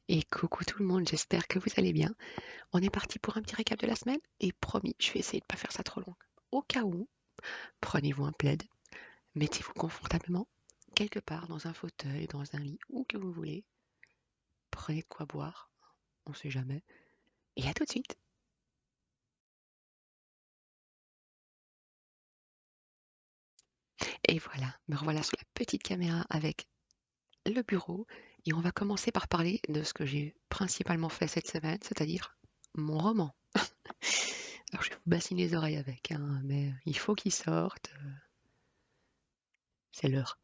Et coucou tout le monde, j'espère que vous allez bien. On est parti pour un petit récap de la semaine et promis, je vais essayer de ne pas faire ça trop long. Au cas où, prenez-vous un plaid, mettez-vous confortablement quelque part dans un fauteuil, dans un lit, où que vous voulez. Prenez de quoi boire, on sait jamais. Et à tout de suite. Et voilà, me revoilà sur la petite caméra avec le bureau et on va commencer par parler de ce que j'ai principalement fait cette semaine, c'est-à-dire mon roman. Alors je vais vous bassiner les oreilles avec, hein, mais il faut qu'il sorte, c'est l'heure.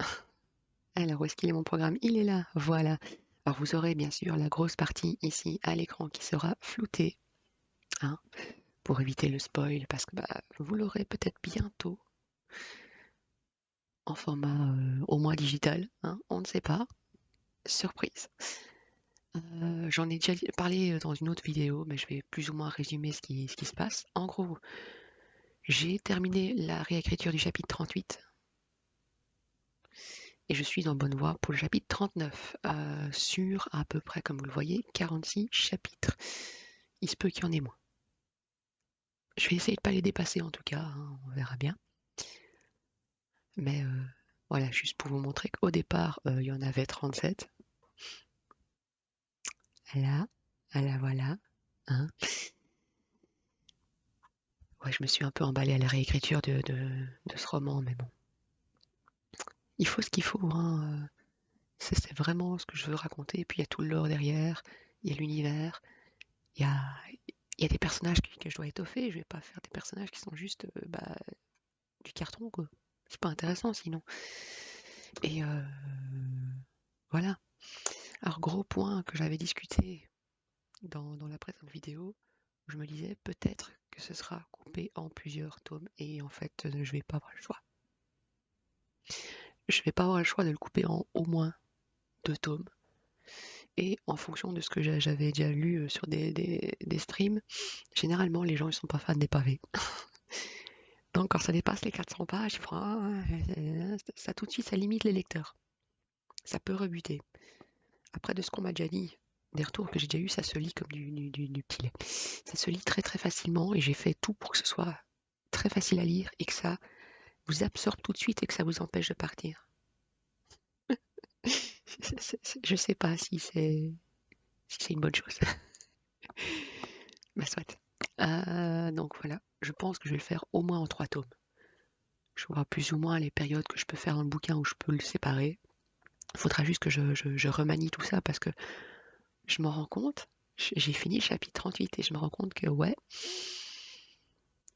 Alors, où est-ce qu'il est mon programme? Il est là, voilà. Alors, vous aurez bien sûr la grosse partie ici à l'écran qui sera floutée, hein, pour éviter le spoil, parce que bah, vous l'aurez peut-être bientôt en format au moins digital, hein, on ne sait pas. Surprise. J'en ai déjà parlé dans une autre vidéo, mais je vais plus ou moins résumer ce qui se passe. En gros, j'ai terminé la réécriture du chapitre 38 et je suis en bonne voie pour le chapitre 39, sur à peu près, comme vous le voyez, 46 chapitres. Il se peut qu'il y en ait moins. Je vais essayer de pas les dépasser en tout cas, hein, on verra bien. Mais voilà, juste pour vous montrer qu'au départ, il y en avait 37. Là, voilà. Hein. Ouais, je me suis un peu emballée à la réécriture de ce roman, mais bon. Il faut ce qu'il faut, hein. C'est vraiment ce que je veux raconter. Et puis il y a tout le lore derrière, il y a l'univers, il y a, il y a des personnages que je dois étoffer. Je vais pas faire des personnages qui sont juste bah, du carton, quoi. C'est pas intéressant sinon. Et voilà. Alors, gros point que j'avais discuté dans la précédente vidéo, où je me disais peut-être que ce sera coupé en plusieurs tomes, et en fait, je vais pas avoir le choix. Je vais pas avoir le choix de le couper en au moins 2 tomes, et en fonction de ce que j'avais déjà lu sur des streams, généralement les gens ils sont pas fans des pavés. Donc quand ça dépasse les 400 pages, ça tout de suite ça limite les lecteurs. Ça peut rebuter. Après de ce qu'on m'a déjà dit, des retours que j'ai déjà eu, ça se lit comme du petit lait. Ça se lit très très facilement et j'ai fait tout pour que ce soit très facile à lire et que ça vous absorbe tout de suite et que ça vous empêche de partir. Je sais pas si c'est une bonne chose. Bah soit. Donc voilà, je pense que je vais le faire au moins en 3 tomes. Je vois plus ou moins les périodes que je peux faire dans le bouquin où je peux le séparer. Il faudra juste que je remanie tout ça parce que je m'en rends compte. J'ai fini le chapitre 38 et je me rends compte que ouais,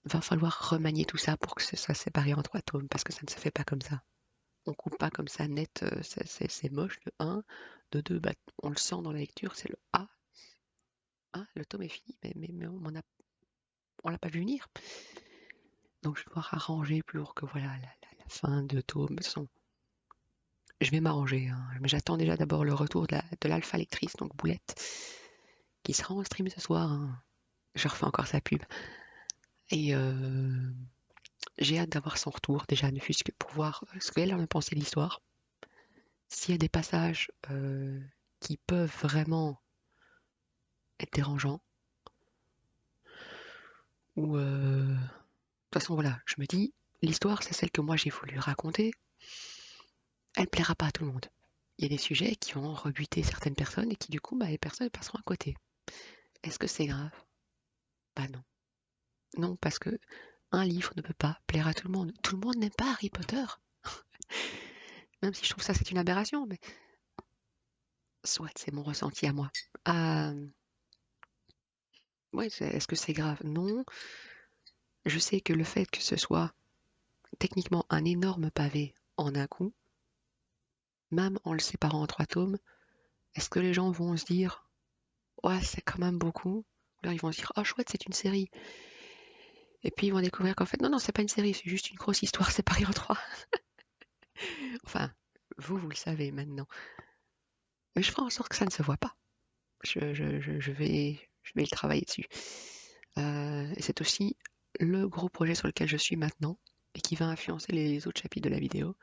va falloir remanier tout ça pour que ce soit séparé en 3 tomes parce que ça ne se fait pas comme ça. On coupe pas comme ça net, c'est moche, le 1, de 2, bah, on le sent dans la lecture, c'est le A. Ah, le tome est fini, mais on l'a pas vu venir. Donc je dois arranger pour que voilà, la fin de tome sont. Je vais m'arranger, hein. Mais j'attends déjà d'abord le retour de l'alpha lectrice, donc Boulette, qui sera en stream ce soir, hein. Je refais encore sa pub. Et j'ai hâte d'avoir son retour, déjà, ne fût-ce que pour voir ce qu'elle en a pensé de l'histoire. S'il y a des passages qui peuvent vraiment être dérangeants, ou de toute façon voilà, je me dis, l'histoire c'est celle que moi j'ai voulu raconter, elle plaira pas à tout le monde. Il y a des sujets qui vont rebuter certaines personnes et qui du coup, bah, les personnes passeront à côté. Est-ce que c'est grave? Bah non. Non, parce que un livre ne peut pas plaire à tout le monde. Tout le monde n'aime pas Harry Potter. Même si je trouve ça c'est une aberration, mais soit c'est mon ressenti à moi. Ouais, est-ce que c'est grave? Non. Je sais que le fait que ce soit techniquement un énorme pavé en un coup, même en le séparant en 3 tomes, est-ce que les gens vont se dire ouais, c'est quand même beaucoup? Ou alors ils vont se dire oh chouette, c'est une série. Et puis ils vont découvrir qu'en fait non, non, c'est pas une série, c'est juste une grosse histoire séparée en 3. Enfin, vous le savez maintenant. Mais je ferai en sorte que ça ne se voit pas. Je vais le travailler dessus. Et c'est aussi le gros projet sur lequel je suis maintenant et qui va influencer les autres chapitres de la vidéo.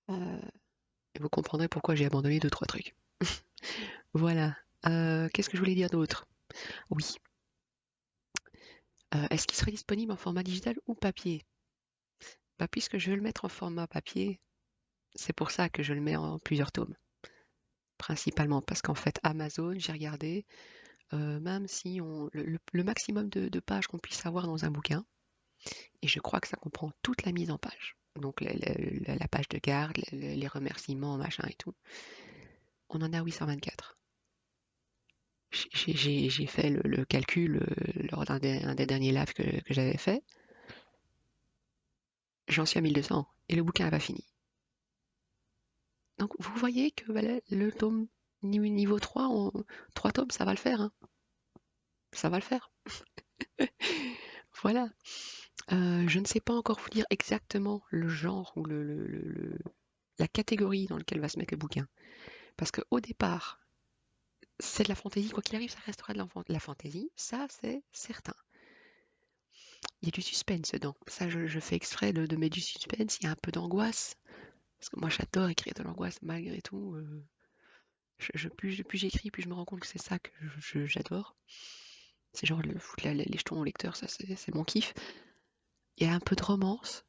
Et vous comprendrez pourquoi j'ai abandonné 2-3 trucs. Voilà. Qu'est-ce que je voulais dire d'autre? Oui. Est-ce qu'il serait disponible en format digital ou papier? Bah, puisque je veux le mettre en format papier, c'est pour ça que je le mets en plusieurs tomes. Principalement parce qu'en fait, Amazon, j'ai regardé, même si le maximum de pages qu'on puisse avoir dans un bouquin, et je crois que ça comprend toute la mise en page. Donc la page de garde, les remerciements, machin et tout. On en a 824. J'ai fait le calcul lors un des derniers lives que j'avais fait. J'en suis à 1200 et le bouquin n'a pas fini. Donc vous voyez que voilà, le tome niveau 3, 3 tomes, ça va le faire, hein. Ça va le faire. Voilà. Je ne sais pas encore vous dire exactement le genre ou la catégorie dans laquelle va se mettre le bouquin. Parce qu'au départ, c'est de la fantaisie. Quoi qu'il arrive, ça restera de la fantaisie. Ça, c'est certain. Il y a du suspense dedans. Ça, je fais exprès de mettre du suspense. Il y a un peu d'angoisse. Parce que moi, j'adore écrire de l'angoisse malgré tout. Plus j'écris, plus je me rends compte que c'est ça que j'adore. C'est genre foutre les jetons au lecteur, ça c'est mon kiff. Il y a un peu de romance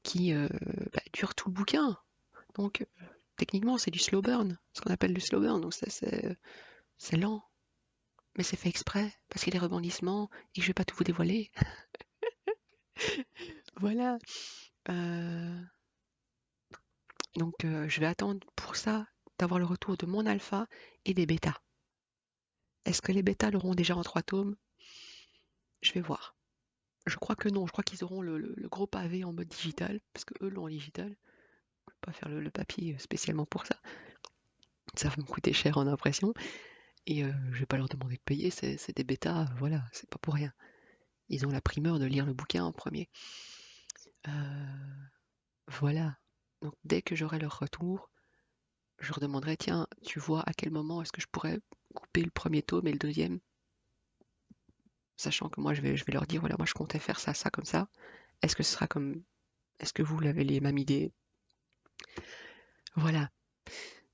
qui dure tout le bouquin. Donc techniquement c'est du slow burn, ce qu'on appelle du slow burn. Donc c'est lent, mais c'est fait exprès parce qu'il y a des rebondissements et je vais pas tout vous dévoiler. Voilà. Euh, donc je vais attendre pour ça d'avoir le retour de mon alpha et des bêtas. Est-ce que les bêtas l'auront déjà en 3 tomes? Je vais voir. Je crois que non, je crois qu'ils auront le gros pavé en mode digital, parce que eux l'ont en digital. Je vais pas faire le papier spécialement pour ça. Ça va me coûter cher en impression. Et je vais pas leur demander de payer, c'est des bêtas, voilà, c'est pas pour rien. Ils ont la primeur de lire le bouquin en premier. Euh, voilà. Donc dès que j'aurai leur retour, je leur demanderai, tiens, tu vois à quel moment est-ce que je pourrais couper le premier tome et le deuxième, sachant que moi je vais leur dire, voilà, moi je comptais faire ça, ça comme ça. Est-ce que ce sera comme, est-ce que vous l'avez les mêmes idées? Voilà.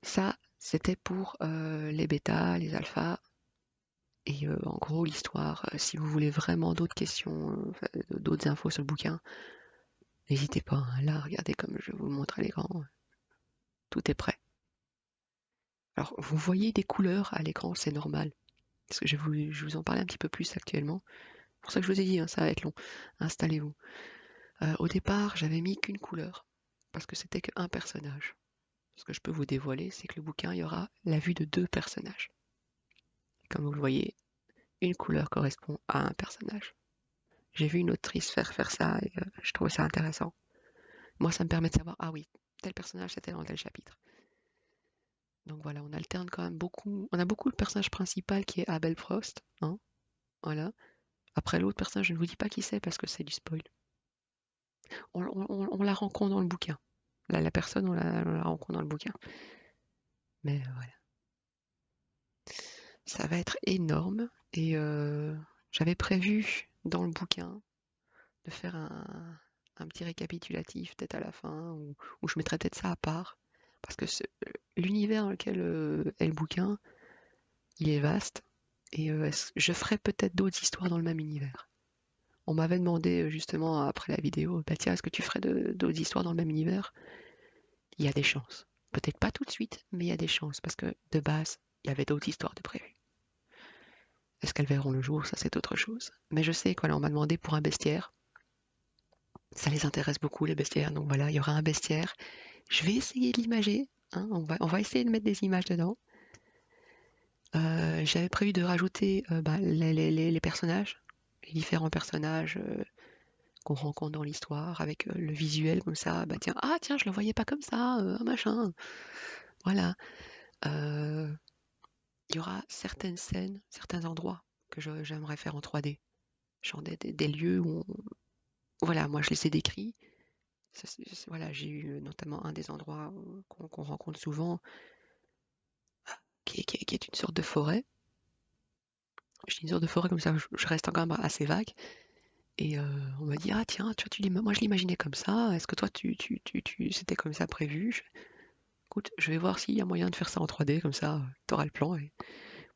Ça, c'était pour les bêtas, les alphas, et en gros l'histoire. Si vous voulez vraiment d'autres questions, d'autres infos sur le bouquin, n'hésitez pas, hein. Là, regardez comme je vous le montre à l'écran, tout est prêt. Alors, vous voyez des couleurs à l'écran, c'est normal, parce que je vous en parler un petit peu plus actuellement. C'est pour ça que je vous ai dit, hein, ça va être long. Installez-vous. Au départ, j'avais mis qu'une couleur, parce que c'était qu'un personnage. Ce que je peux vous dévoiler, c'est que le bouquin, il y aura la vue de 2 personnages. Comme vous le voyez, une couleur correspond à un personnage. J'ai vu une autrice faire ça et je trouvais ça intéressant. Moi, ça me permet de savoir, ah oui, tel personnage, c'était dans tel chapitre. Donc voilà, on alterne quand même beaucoup. On a beaucoup le personnage principal qui est Abel Frost, hein, voilà. Après l'autre personnage, je ne vous dis pas qui c'est parce que c'est du spoil. On la rencontre dans le bouquin. La personne, on la rencontre dans le bouquin. Mais voilà, ça va être énorme. Et j'avais prévu dans le bouquin de faire un petit récapitulatif peut-être à la fin, où je mettrais peut-être ça à part. Parce que l'univers dans lequel est le bouquin, il est vaste. Et je ferai peut-être d'autres histoires dans le même univers. On m'avait demandé justement après la vidéo, bah tiens, est-ce que tu ferais d'autres histoires dans le même univers? Il y a des chances. Peut-être pas tout de suite, mais il y a des chances. Parce que de base, il y avait d'autres histoires de prévues. Est-ce qu'elles verront le jour? Ça, c'est autre chose. Mais je sais qu'on m'a demandé pour un bestiaire. Ça les intéresse beaucoup, les bestiaires. Donc voilà, il y aura un bestiaire. Je vais essayer de l'imager, hein. On va essayer de mettre des images dedans. J'avais prévu de rajouter les personnages, les différents personnages qu'on rencontre dans l'histoire, avec le visuel comme ça. Bah tiens, ah tiens, je le voyais pas comme ça, machin. Voilà. Euh, Il y aura certaines scènes, certains endroits que j'aimerais faire en 3D. Genre des lieux où voilà, moi je les ai décrits. Voilà, j'ai eu notamment un des endroits qu'on rencontre souvent, qui est une sorte de forêt. Je dis une sorte de forêt comme ça, je reste quand même assez vague. Et on m'a dit, ah tiens, moi je l'imaginais comme ça, est-ce que toi c'était comme ça prévu? écoute, je vais voir s'il y a moyen de faire ça en 3D, comme ça, t'auras le plan. Et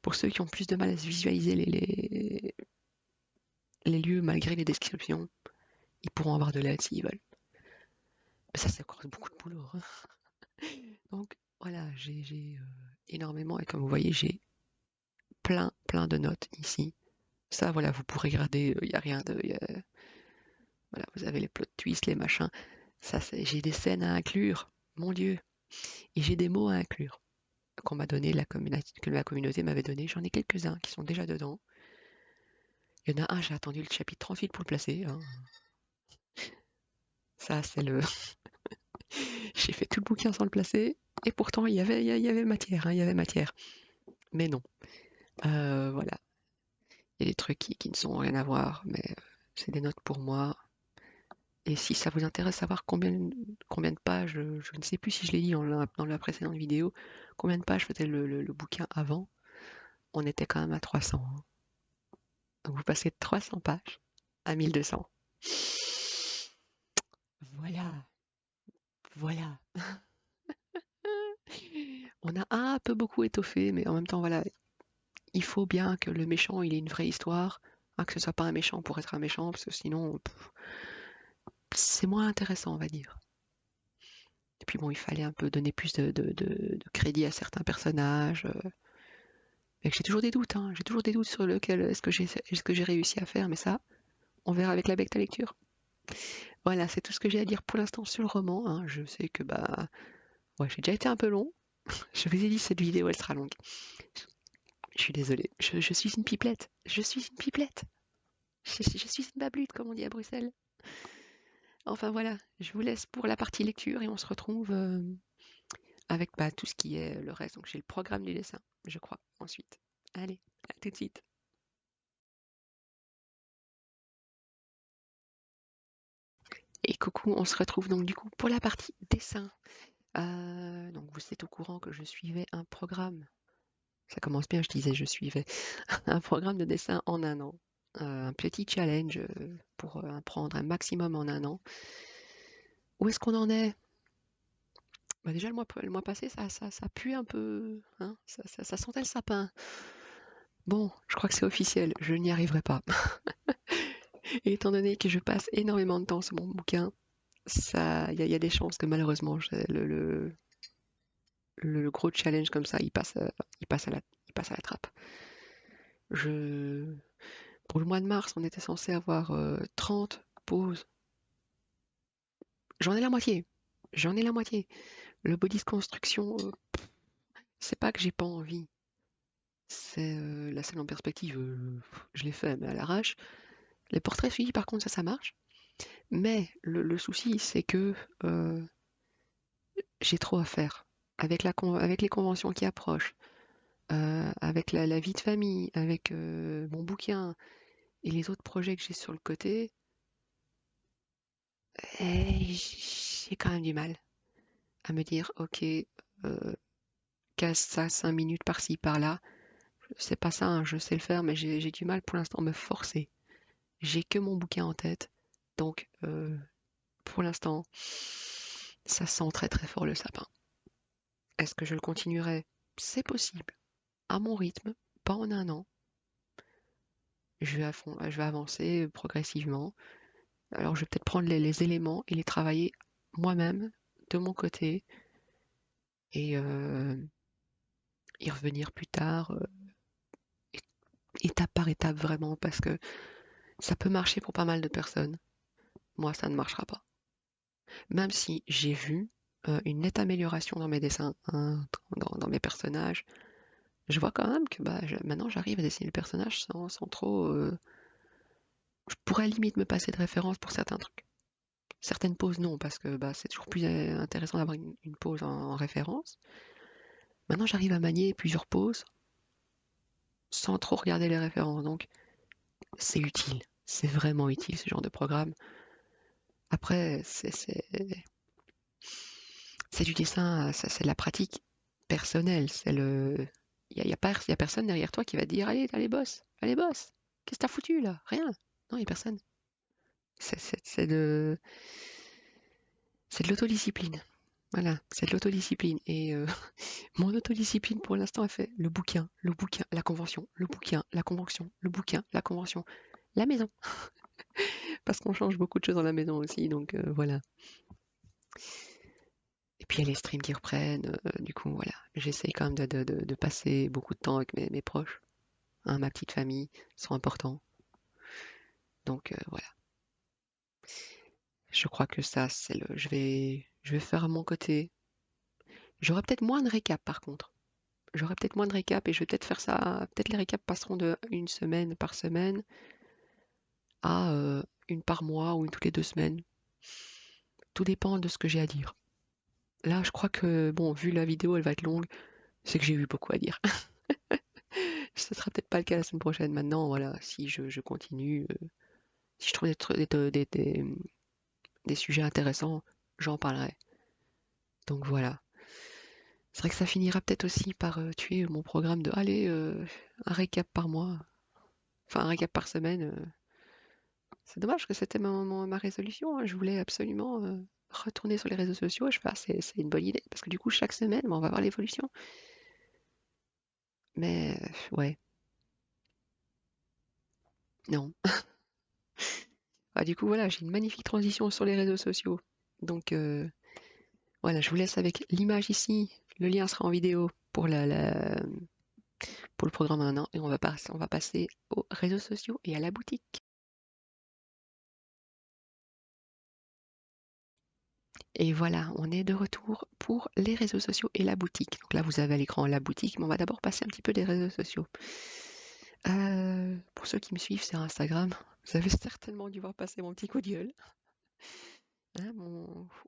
pour ceux qui ont plus de mal à se visualiser les lieux malgré les descriptions, ils pourront avoir de l'aide s'ils veulent. Mais ça, c'est encore beaucoup de boulot, hein. Donc voilà, j'ai énormément, et comme vous voyez, j'ai plein de notes ici. Ça, voilà, vous pourrez regarder, il n'y a rien de... voilà, vous avez les plot twists, les machins. Ça, j'ai des scènes à inclure, mon Dieu. Et j'ai des mots à inclure qu'on m'a donné, que la communauté m'avait donné. J'en ai quelques-uns qui sont déjà dedans. Il y en a un, j'ai attendu le chapitre 38 pour le placer, hein. Ça, c'est le... J'ai fait tout le bouquin sans le placer. Et pourtant, il y avait matière, hein, il y avait matière. Mais non. Voilà. Il y a des trucs qui ne sont rien à voir, mais c'est des notes pour moi. Et si ça vous intéresse savoir combien de pages, je ne sais plus si je l'ai dit dans la précédente vidéo, combien de pages faisait le bouquin avant, on était quand même à 300, hein. Donc vous passez de 300 pages à 1200. Voilà, voilà. On a un peu beaucoup étoffé, mais en même temps, voilà, il faut bien que le méchant, il ait une vraie histoire, hein, que ce soit pas un méchant pour être un méchant, parce que sinon, c'est moins intéressant, on va dire. Et puis bon, il fallait un peu donner plus de crédit à certains personnages. Mais j'ai toujours des doutes, hein. J'ai toujours des doutes sur lequel est-ce que j'ai réussi à faire, mais ça, on verra avec la bêta lecture. Voilà, c'est tout ce que j'ai à dire pour l'instant sur le roman, hein. Je sais que bah ouais, j'ai déjà été un peu long. Je vous ai dit cette vidéo elle sera longue. Je suis désolée. Je suis une pipelette. Je suis une pipelette. Je suis une bablute, comme on dit à Bruxelles. Enfin voilà, je vous laisse pour la partie lecture et on se retrouve avec bah, tout ce qui est le reste. Donc j'ai le programme du dessin, je crois, ensuite. Allez, à tout de suite. Et coucou, on se retrouve donc du coup pour la partie dessin. Donc vous êtes au courant que je suivais un programme. Ça commence bien, je disais je suivais un programme de dessin en un an. Un petit challenge pour apprendre un maximum en un an. Où est-ce qu'on en est? Bah déjà le mois passé, ça pue un peu, hein, ça sentait le sapin. Bon, je crois que c'est officiel, je n'y arriverai pas. Et étant donné que je passe énormément de temps sur mon bouquin, il y a des chances que malheureusement le gros challenge comme ça, il passe à la trappe. Je, pour le mois de mars, on était censé avoir 30 pauses. J'en ai la moitié. J'en ai la moitié. Le bodice construction, c'est pas que j'ai pas envie. C'est la scène en perspective, je l'ai fait, mais à l'arrache. Les portraits suivis, par contre, ça marche. Mais le souci, c'est que j'ai trop à faire. Avec les conventions qui approchent, avec la vie de famille, avec mon bouquin et les autres projets que j'ai sur le côté, j'ai quand même du mal à me dire, ok, casse ça 5 minutes par-ci, par-là. C'est pas ça, hein, je sais le faire, mais j'ai du mal pour l'instant à me forcer. J'ai que mon bouquin en tête, donc pour l'instant, ça sent très très fort le sapin. Est-ce que je le continuerai? C'est possible, à mon rythme, pas en un an. Je vais avancer progressivement. Alors je vais peut-être prendre les éléments et les travailler moi-même, de mon côté, et y revenir plus tard, étape par étape vraiment, parce que ça peut marcher pour pas mal de personnes. Moi, ça ne marchera pas. Même si j'ai vu une nette amélioration dans mes dessins, hein, dans mes personnages, je vois quand même que bah, maintenant j'arrive à dessiner le personnage sans trop. Je pourrais limite me passer de référence pour certains trucs. Certaines poses, non, parce que bah, c'est toujours plus intéressant d'avoir une pose en référence. Maintenant, j'arrive à manier plusieurs poses sans trop regarder les références. Donc, c'est utile. C'est vraiment utile, ce genre de programme. Après, c'est du dessin, c'est de la pratique personnelle. Il y a personne derrière toi qui va te dire, allez, boss, allez, boss. Qu'est-ce que t'as foutu là? Rien. Non, il n'y a personne. C'est de l'autodiscipline. Voilà, c'est de l'autodiscipline. Et mon autodiscipline pour l'instant, elle fait le bouquin, la convention, le bouquin, la convention, le bouquin, la convention, la maison. Parce qu'on change beaucoup de choses dans la maison aussi, donc voilà. Et puis il y a les streams qui reprennent, du coup voilà. J'essaie quand même de passer beaucoup de temps avec mes proches, hein, ma petite famille, sont importants. Donc voilà. Je crois que ça, c'est le. Je vais faire à mon côté. J'aurai peut-être moins de récaps par contre. J'aurai peut-être moins de récaps et je vais peut-être faire ça. Peut-être les récaps passeront de une semaine par semaine à une par mois ou une toutes les 2 semaines. Tout dépend de ce que j'ai à dire. Là, je crois que, bon, vu la vidéo, elle va être longue, c'est que j'ai eu beaucoup à dire. Ce sera peut-être pas le cas la semaine prochaine. Maintenant, voilà, si je continue, si je trouve des sujets intéressants, j'en parlerai. Donc voilà. C'est vrai que ça finira peut-être aussi par tuer mon programme de allez, un récap par mois, enfin un récap par semaine. C'est dommage que c'était ma résolution, hein. Je voulais absolument retourner sur les réseaux sociaux et je fais ah, c'est une bonne idée parce que du coup chaque semaine on va voir l'évolution. Mais ouais, non. Ah, du coup voilà, j'ai une magnifique transition sur les réseaux sociaux. Donc voilà, je vous laisse avec l'image ici. Le lien sera en vidéo pour pour le programme 1 an et on va passer aux réseaux sociaux et à la boutique. Et voilà, on est de retour pour les réseaux sociaux et la boutique. Donc là, vous avez à l'écran la boutique, mais on va d'abord passer un petit peu des réseaux sociaux. Pour ceux qui me suivent sur Instagram, vous avez certainement dû voir passer mon petit coup de gueule. Hein,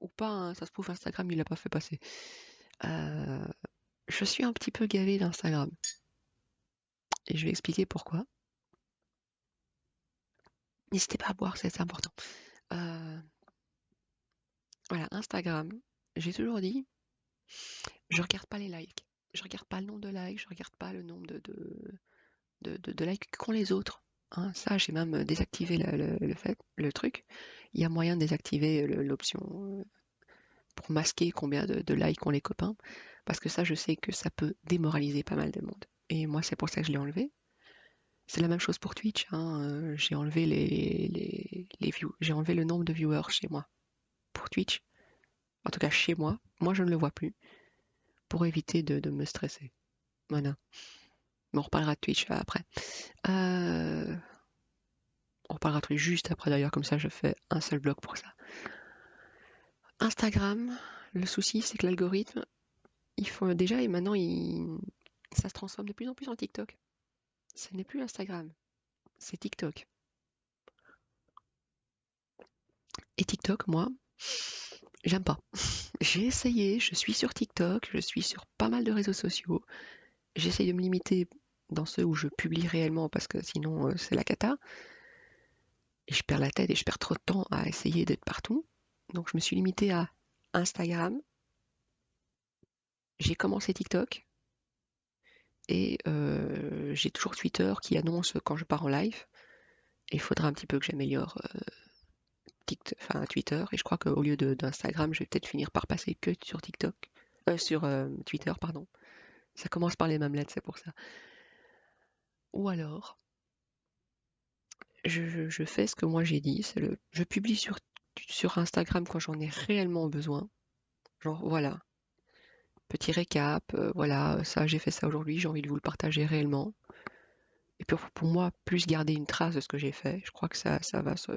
ou pas, hein, ça se trouve, Instagram, il l'a pas fait passer. Euh, je suis un petit peu gavée d'Instagram. Et je vais expliquer pourquoi. N'hésitez pas à boire, c'est important. Euh, voilà, Instagram, j'ai toujours dit, je regarde pas les likes. Je regarde pas le nombre de likes, je regarde pas le nombre de likes qu'ont les autres. Hein, ça, j'ai même désactivé le truc. Il y a moyen de désactiver l'option pour masquer combien de likes ont les copains, parce que ça, je sais que ça peut démoraliser pas mal de monde. Et moi, c'est pour ça que je l'ai enlevé. C'est la même chose pour Twitch, hein. J'ai enlevé les views, j'ai enlevé le nombre de viewers chez moi pour Twitch. En tout cas, chez moi, moi je ne le vois plus pour éviter de me stresser. Voilà. Mais on reparlera de Twitch après. Euh, on reparlera de Twitch juste après d'ailleurs, comme ça je fais un seul bloc pour ça. Instagram, le souci c'est que l'algorithme, il faut déjà et maintenant ça se transforme de plus en plus en TikTok. Ce n'est plus Instagram, c'est TikTok. Et TikTok, moi, j'aime pas. J'ai essayé, je suis sur TikTok, je suis sur pas mal de réseaux sociaux. J'essaye de me limiter dans ceux où je publie réellement parce que sinon c'est la cata. Et je perds la tête et je perds trop de temps à essayer d'être partout. Donc je me suis limitée à Instagram. J'ai commencé TikTok et j'ai toujours Twitter qui annonce quand je pars en live. Et il faudra un petit peu que j'améliore Twitter. Et je crois qu'au lieu d'Instagram, je vais peut-être finir par passer que sur TikTok. Sur Twitter, pardon. Ça commence par les mêmes lettres, c'est pour ça. Ou alors, je fais ce que moi j'ai dit, je publie sur Instagram quand j'en ai réellement besoin. Genre, voilà, petit récap, voilà, ça j'ai fait ça aujourd'hui, j'ai envie de vous le partager réellement. Et puis pour moi, plus garder une trace de ce que j'ai fait, je crois que ça va se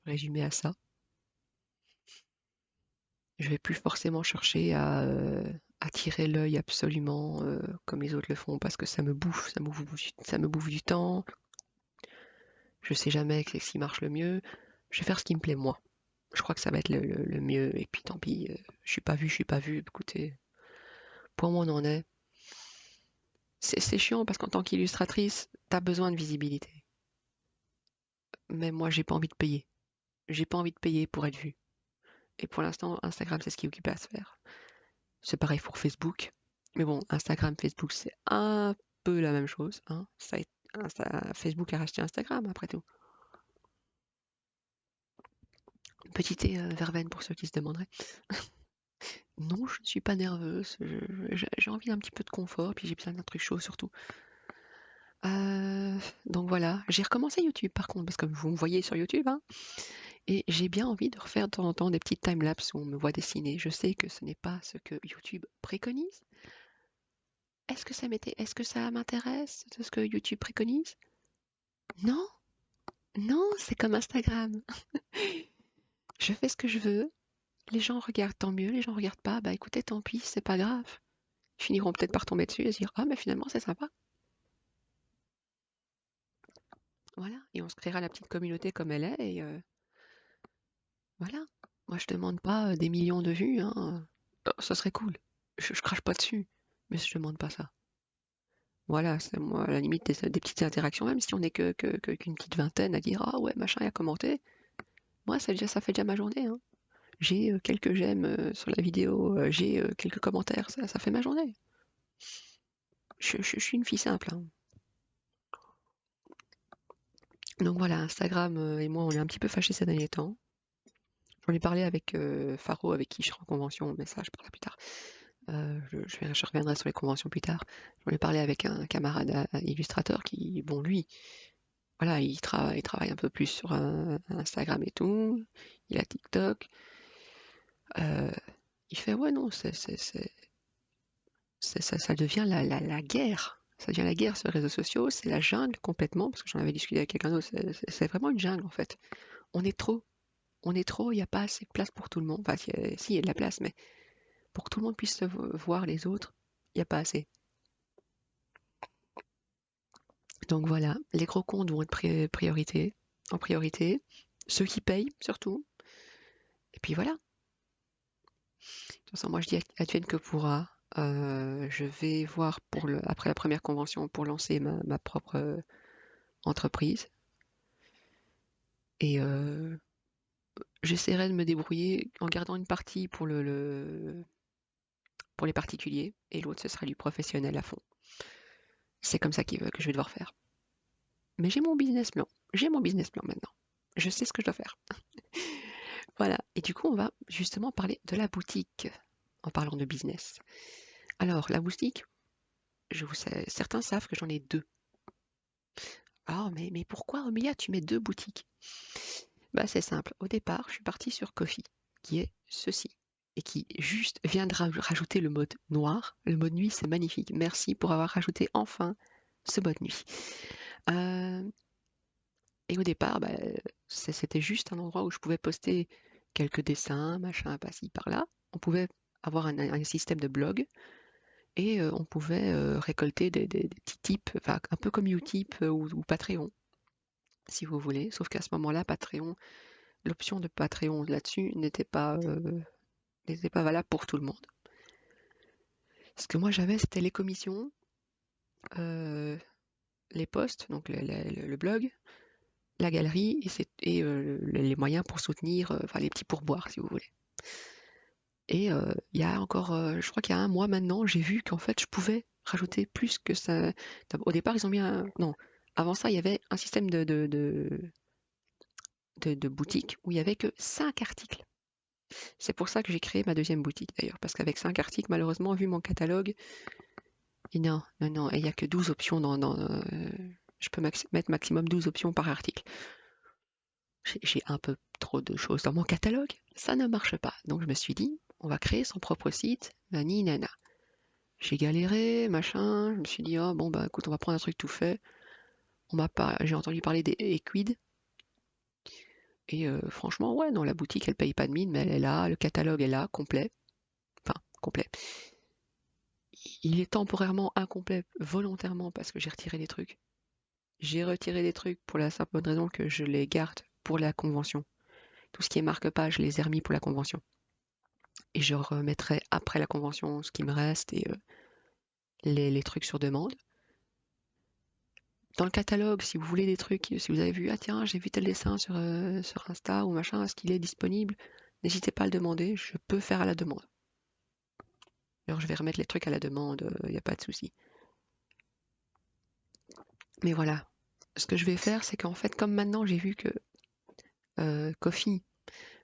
résumer à ça. Je vais plus forcément chercher à attirer l'œil absolument comme les autres le font parce que ça me bouffe du temps. Je sais jamais ce qui marche le mieux. Je vais faire ce qui me plaît moi. Je crois que ça va être le mieux. Et puis tant pis, je suis pas vu, je suis pas vu. Écoutez, pour moi on en est. C'est chiant parce qu'en tant qu'illustratrice, t'as besoin de visibilité. Mais moi j'ai pas envie de payer. J'ai pas envie de payer pour être vu. Et pour l'instant, Instagram c'est ce qui occupe à se faire. C'est pareil pour Facebook. Mais bon, Instagram, Facebook, c'est un peu la même chose, hein. Facebook a racheté Instagram après tout. Petite verveine pour ceux qui se demanderaient. Non, je ne suis pas nerveuse. J'ai envie d'un petit peu de confort, puis j'ai besoin d'un truc chaud surtout. Donc voilà, j'ai recommencé YouTube par contre, parce que vous me voyez sur YouTube, hein, et j'ai bien envie de refaire de temps en temps des petites timelapses où on me voit dessiner. Je sais que ce n'est pas ce que YouTube préconise. Est-ce que ça m'intéresse de ce que YouTube préconise? Non, non, c'est comme Instagram. Je fais ce que je veux. Les gens regardent, tant mieux. Les gens regardent pas, bah écoutez, tant pis, c'est pas grave. Ils finiront peut-être par tomber dessus et se dire, ah, mais finalement, c'est sympa. Voilà. Et on se créera la petite communauté comme elle est et voilà. Moi, je demande pas des millions de vues, hein. Ça serait cool. Je crache pas dessus, mais je demande pas ça. Voilà, c'est moi, à la limite, des petites interactions, même si on n'est qu'une petite vingtaine à dire, ah ouais, machin, il a commenté. Moi, ça fait déjà ma journée, hein. J'ai quelques j'aime sur la vidéo, j'ai quelques commentaires, ça fait ma journée. Je suis une fille simple, hein. Donc voilà, Instagram et moi, on est un petit peu fâchés ces derniers temps. J'en ai parlé avec Faro, avec qui je serai en convention, mais ça, je parlerai plus tard. Je reviendrai sur les conventions plus tard. J'en ai parlé avec un camarade illustrateur qui, bon, lui, voilà, il travaille un peu plus sur Instagram et tout. Il a TikTok. Euh, il fait, ouais, non, ça devient la guerre. Ça devient la guerre sur les réseaux sociaux. C'est la jungle complètement, parce que j'en avais discuté avec quelqu'un d'autre. C'est vraiment une jungle, en fait. On est trop. On est trop, il n'y a pas assez de place pour tout le monde. Enfin, si, il y a de la place, mais pour que tout le monde puisse se voir les autres, il n'y a pas assez. Donc voilà, les gros comptes vont être en priorité. Ceux qui payent, surtout. Et puis voilà. De toute façon, moi je dis advienne que pourra. Je vais voir après la première convention pour lancer ma propre entreprise. Et j'essaierai de me débrouiller en gardant une partie pour les particuliers et l'autre ce sera du professionnel à fond. C'est comme ça qu'il veut que je vais devoir faire. Mais j'ai mon business plan. J'ai mon business plan maintenant. Je sais ce que je dois faire. Voilà. Et du coup, on va justement parler de la boutique en parlant de business. Alors, la boutique, certains savent que j'en ai deux. Ah, mais pourquoi, Omélia, tu mets deux boutiques? Bah, c'est simple. Au départ, je suis partie sur Coffee, qui est ceci, et qui juste vient de rajouter le mode noir. Le mode nuit, c'est magnifique. Merci pour avoir rajouté enfin ce mode nuit. Euh, et au départ, bah, c'était juste un endroit où je pouvais poster quelques dessins, machin, par-ci, par-là. On pouvait avoir un système de blog et on pouvait récolter des petits tips, enfin, un peu comme Utip ou Patreon, si vous voulez. Sauf qu'à ce moment-là, Patreon, l'option de Patreon là-dessus n'était pas valable pour tout le monde. Ce que moi j'avais, c'était les commissions, euh, les posts, donc le blog, la galerie et les moyens pour soutenir, enfin les petits pourboires, si vous voulez. Et il y a encore, je crois qu'il y a un mois maintenant, j'ai vu qu'en fait, je pouvais rajouter plus que ça. Au départ, ils ont mis un... Non, avant ça, il y avait un système de boutique où il y avait que 5 articles. C'est pour ça que j'ai créé ma deuxième boutique d'ailleurs, parce qu'avec 5 articles, malheureusement, vu mon catalogue, et non, non, non, il n'y a que 12 options je peux mettre maximum 12 options par article. J'ai un peu trop de choses dans mon catalogue, ça ne marche pas. Donc je me suis dit, on va créer son propre site, nani nana. J'ai galéré, machin, je me suis dit, oh bon bah écoute, on va prendre un truc tout fait. J'ai entendu parler des Equid, et franchement, ouais, non, la boutique, elle paye pas de mine, mais elle est là, le catalogue est là, complet. Enfin, complet. Il est temporairement incomplet, volontairement, parce que j'ai retiré des trucs. J'ai retiré des trucs pour la simple bonne raison que je les garde pour la convention. Tout ce qui est marque-page, je les ai remis pour la convention. Et je remettrai après la convention ce qui me reste et les trucs sur demande. Dans le catalogue, si vous voulez des trucs, si vous avez vu, ah tiens, j'ai vu tel dessin sur Insta ou machin, est-ce qu'il est disponible? N'hésitez pas à le demander, je peux faire à la demande. Alors je vais remettre les trucs à la demande, il n'y a pas de souci. Mais voilà, ce que je vais faire, c'est qu'en fait, comme maintenant j'ai vu que Coffee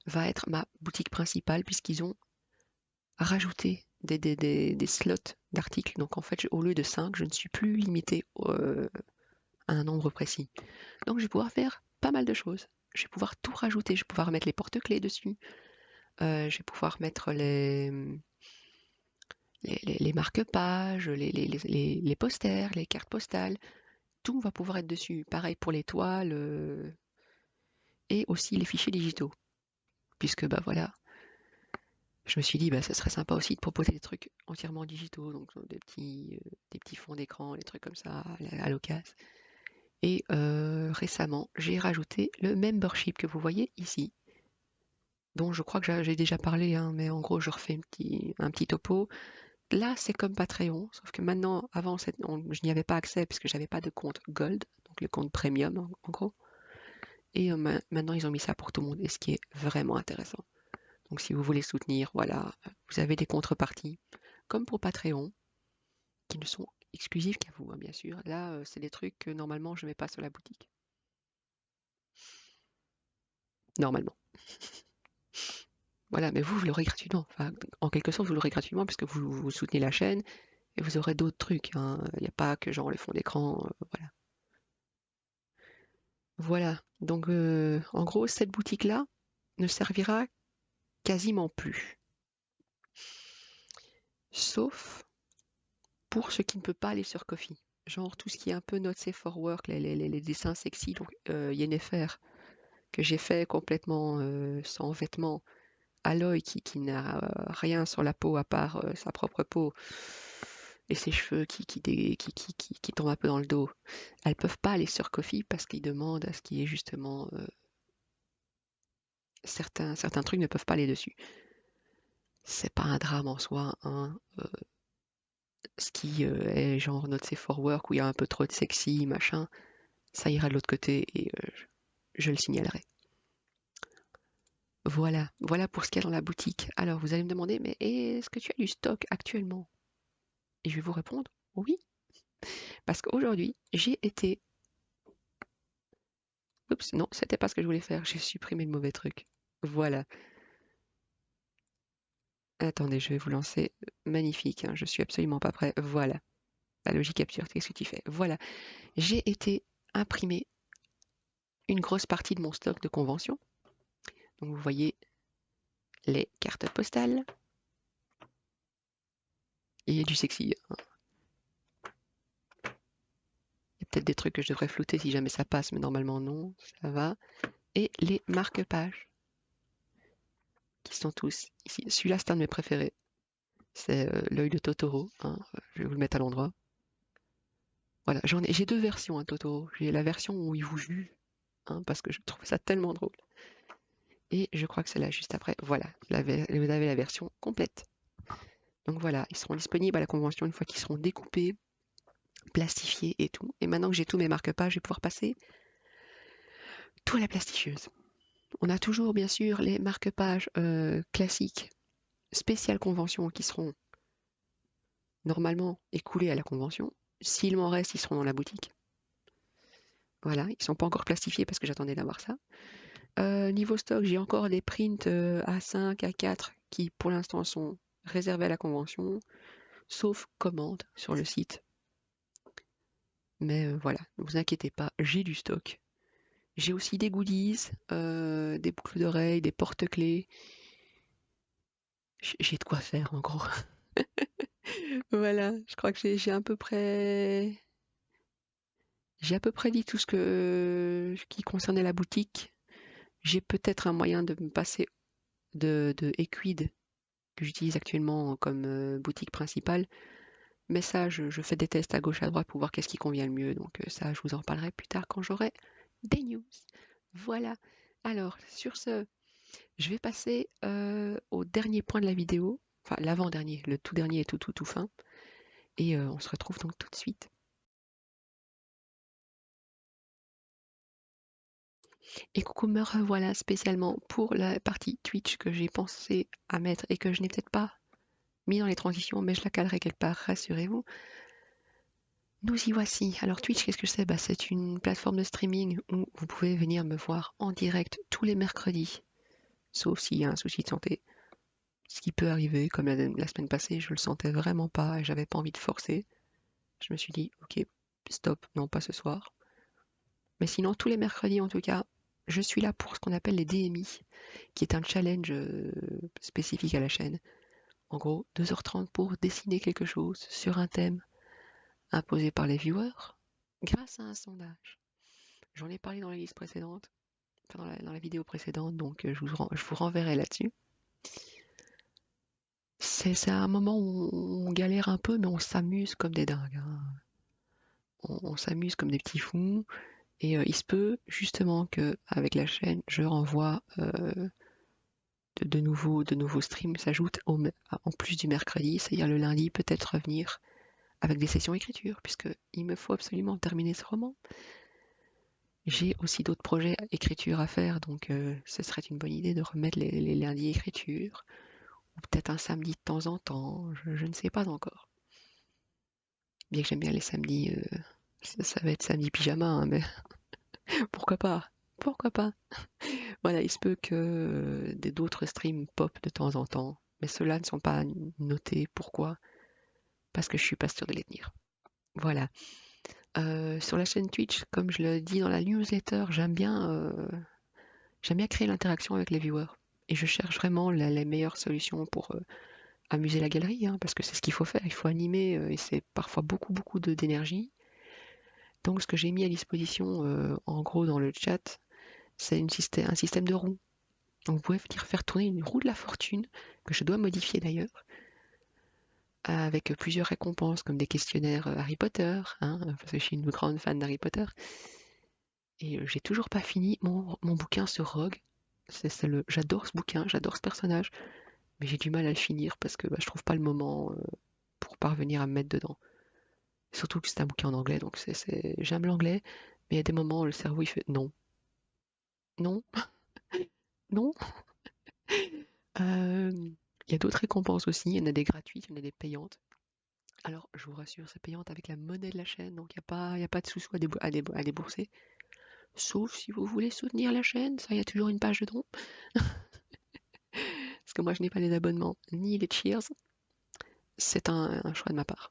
va être ma boutique principale, puisqu'ils ont rajouter des slots d'articles. Donc en fait, au lieu de 5, je ne suis plus limité à un nombre précis. Donc je vais pouvoir faire pas mal de choses. Je vais pouvoir tout rajouter. Je vais pouvoir mettre les porte-clés dessus. Je vais pouvoir mettre les marque-pages, les posters, les cartes postales. Tout va pouvoir être dessus. Pareil pour les toiles et aussi les fichiers digitaux. Puisque bah voilà, je me suis dit bah ça serait sympa aussi de proposer des trucs entièrement digitaux, donc des petits fonds d'écran, des trucs comme ça à l'occasion. Et récemment, j'ai rajouté le membership que vous voyez ici, dont je crois que j'ai déjà parlé, hein, mais en gros je refais un petit topo. Là, c'est comme Patreon, sauf que maintenant, avant, je n'y avais pas accès puisque j'avais pas de compte Gold, donc le compte Premium en gros. Et maintenant, ils ont mis ça pour tout le monde, et ce qui est vraiment intéressant. Donc, si vous voulez soutenir, voilà, vous avez des contreparties, comme pour Patreon, qui ne sont exclusifs qu'à vous, hein, bien sûr. Là, c'est des trucs que normalement, je ne mets pas sur la boutique. Normalement. Voilà, mais vous l'aurez gratuitement. Enfin, en quelque sorte, vous l'aurez gratuitement puisque vous soutenez la chaîne et vous aurez d'autres trucs, hein. Il n'y a pas que genre le fond d'écran, voilà. Voilà, donc en gros, cette boutique-là ne servira quasiment plus. Sauf pour ce qui ne peut pas aller sur Ko-fi. Genre tout ce qui est un peu not safe for work, les dessins sexy, donc Yennefer, que j'ai fait complètement sans vêtements, Aloy qui n'a rien sur la peau à part sa propre peau et ses cheveux qui tombent un peu dans le dos. Elles peuvent pas aller sur Ko-fi parce qu'ils demandent à ce qu'il y ait justement certains trucs ne peuvent pas aller dessus. C'est pas un drame en soi, hein. Ce qui est genre not safe for work où il y a un peu trop de sexy, machin, ça ira de l'autre côté et je le signalerai. Voilà, voilà pour ce qu'il y a dans la boutique. Alors vous allez me demander, mais est-ce que tu as du stock actuellement? Et je vais vous répondre, oui, parce qu'aujourd'hui, j'ai été... Oups, non, c'était pas ce que je voulais faire, j'ai supprimé le mauvais truc. Voilà. Attendez, je vais vous lancer. Magnifique, hein, je suis absolument pas prêt. Voilà. La logique absurde, qu'est-ce que tu fais? Voilà. J'ai été imprimer une grosse partie de mon stock de convention. Donc vous voyez les cartes postales. Il y a du sexy, hein. Il y a peut-être des trucs que je devrais flouter si jamais ça passe, mais normalement non, ça va. Et les marque-pages, qui sont tous ici. Celui-là, c'est un de mes préférés. C'est l'œil de Totoro, hein. Je vais vous le mettre à l'endroit. Voilà, j'ai deux versions, hein, Totoro. J'ai la version où il vous juge, hein, parce que je trouve ça tellement drôle. Et je crois que c'est là juste après. Voilà, vous avez la version complète. Donc voilà, ils seront disponibles à la convention une fois qu'ils seront découpés, plastifiés et tout. Et maintenant que j'ai tous mes marque-pages, je vais pouvoir passer tout à la plastifieuse. On a toujours bien sûr les marque-pages classiques, spéciales convention qui seront normalement écoulés à la convention. S'il m'en reste, ils seront dans la boutique. Voilà, ils ne sont pas encore plastifiés parce que j'attendais d'avoir ça. Niveau stock, j'ai encore des prints A5, A4 qui pour l'instant sont réservés à la convention, sauf commande sur le site. Mais voilà, ne vous inquiétez pas, j'ai du stock. J'ai aussi des goodies, des boucles d'oreilles, des porte-clés. J'ai de quoi faire en gros. Voilà, je crois que j'ai à peu près dit tout qui concernait la boutique. J'ai peut-être un moyen de me passer de Equid que j'utilise actuellement comme boutique principale. Mais ça, je fais des tests à gauche à droite pour voir qu'est-ce qui convient le mieux. Donc ça, je vous en reparlerai plus tard quand j'aurai des news. Voilà. Alors, sur ce, je vais passer au dernier point de la vidéo. Enfin, l'avant-dernier, le tout dernier et tout fin. Et on se retrouve donc tout de suite. Et coucou, me revoilà spécialement pour la partie Twitch que j'ai pensé à mettre et que je n'ai peut-être pas mis dans les transitions, mais je la calerai quelque part, rassurez-vous. Nous y voici. Alors Twitch, qu'est-ce que c'est? Bah, c'est une plateforme de streaming où vous pouvez venir me voir en direct tous les mercredis, sauf s'il y a un souci de santé. ce qui peut arriver, comme la semaine passée, je le sentais vraiment pas et j'avais pas envie de forcer. Je me suis dit, ok, stop, non, pas ce soir. Mais sinon, tous les mercredis, en tout cas, je suis là pour ce qu'on appelle les DMI, qui est un challenge spécifique à la chaîne. En gros, 2h30 pour dessiner quelque chose sur un thème imposé par les viewers grâce à un sondage. J'en ai parlé dans la liste précédente, enfin dans la vidéo précédente, donc je vous renverrai là-dessus. C'est un moment où on galère un peu, mais on s'amuse comme des dingues, hein. On s'amuse comme des petits fous. Et il se peut justement que avec la chaîne, je renvoie de nouveaux streams s'ajoutent en plus du mercredi, c'est-à-dire le lundi, peut-être revenir avec des sessions écriture, puisque il me faut absolument terminer ce roman. J'ai aussi d'autres projets écriture à faire, donc ce serait une bonne idée de remettre les lundis écriture, ou peut-être un samedi de temps en temps, je ne sais pas encore. Bien que j'aime bien les samedis, ça va être samedi pyjama, hein, mais pourquoi pas? Pourquoi pas? Voilà, il se peut que d'autres streams pop de temps en temps, mais ceux-là ne sont pas notés. Pourquoi? Parce que je suis pas sûre de les tenir. Voilà. Sur la chaîne Twitch, comme je le dis dans la newsletter, j'aime bien créer l'interaction avec les viewers. Et je cherche vraiment les meilleures solutions pour amuser la galerie, hein, parce que c'est ce qu'il faut faire. Il faut animer, et c'est parfois beaucoup d'énergie. Donc ce que j'ai mis à disposition, en gros dans le chat, c'est un système de roues. Donc vous pouvez venir faire tourner une roue de la fortune, que je dois modifier d'ailleurs, avec plusieurs récompenses, comme des questionnaires Harry Potter, hein, parce que je suis une grande fan d'Harry Potter. Et j'ai toujours pas fini mon bouquin sur Rogue. J'adore ce bouquin, j'adore ce personnage, mais j'ai du mal à le finir parce que je trouve pas le moment pour parvenir à me mettre dedans. Surtout que c'est un bouquin en anglais, donc j'aime l'anglais, mais il y a des moments où le cerveau il fait non, non, non. Il y a d'autres récompenses aussi, il y en a des gratuites, il y en a des payantes. Alors, je vous rassure, c'est payante avec la monnaie de la chaîne, donc il y a pas de sous-sous à débourser. Sauf si vous voulez soutenir la chaîne, ça, il y a toujours une page de don. Parce que moi, je n'ai pas les abonnements ni les cheers. C'est un choix de ma part.